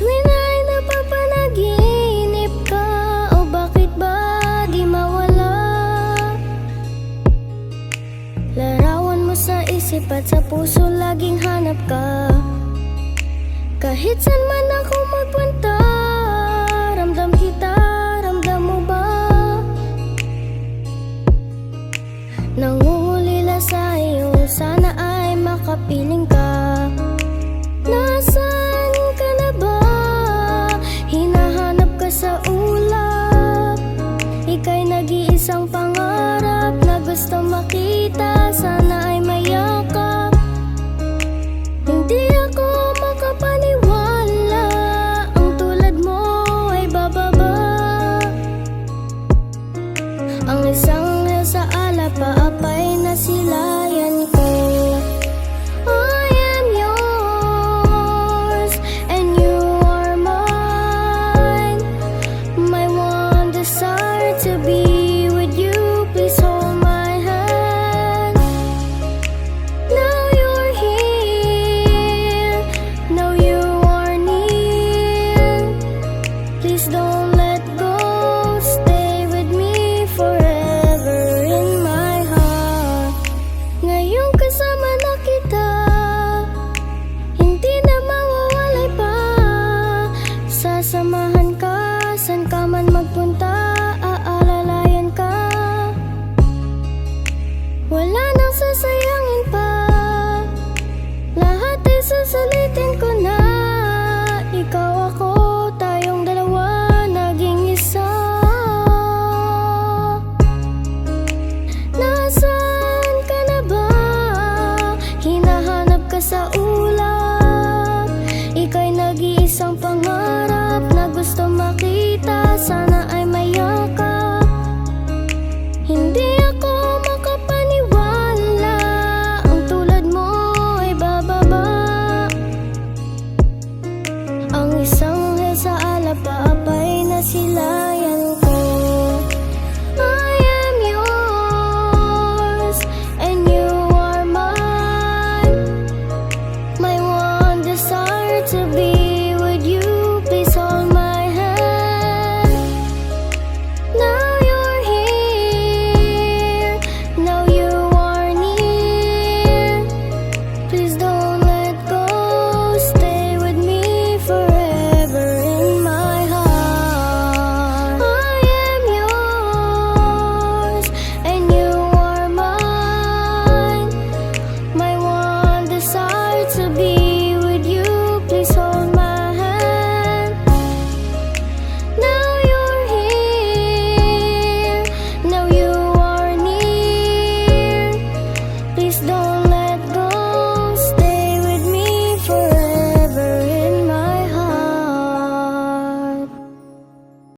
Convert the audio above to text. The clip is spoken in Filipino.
tuwing ay napapanaginip ka, o bakit ba di mawala? Larawan mo sa isip at sa puso laging hanap ka. Kahit saan man ako magpunta, ramdam kita, ramdam mo ba? Nangungulila sa iyo, sana ay makapiling ka. Nasaan ka na ba? Hinahanap ka sa ulap. Ika'y nag-iisang pangarap na gusto makita, sana ay mayakap. Hindi ako makapaniwala, ang tulad mo ay bababa. Ang isang sa alapaapay na silayan ko. I am yours and you are mine. My one desire to be with you, please hold my hand. Now you're here, now you are near. Please don't let go, stay with me forever in my heart. Ngayong kasama na kita, hindi na mawawalay pa. Sasamahan ka, saan ka man magpunta, aalalayan ka. Wala nang sasayangin pa, lahat ay susulitin ko na. Ikaw ako, tayong dalawa, naging isa. Nasaan ka na ba? Hinahanap ka sa ulap. Ika'y nag-iisang pangarap na gusto makita, sana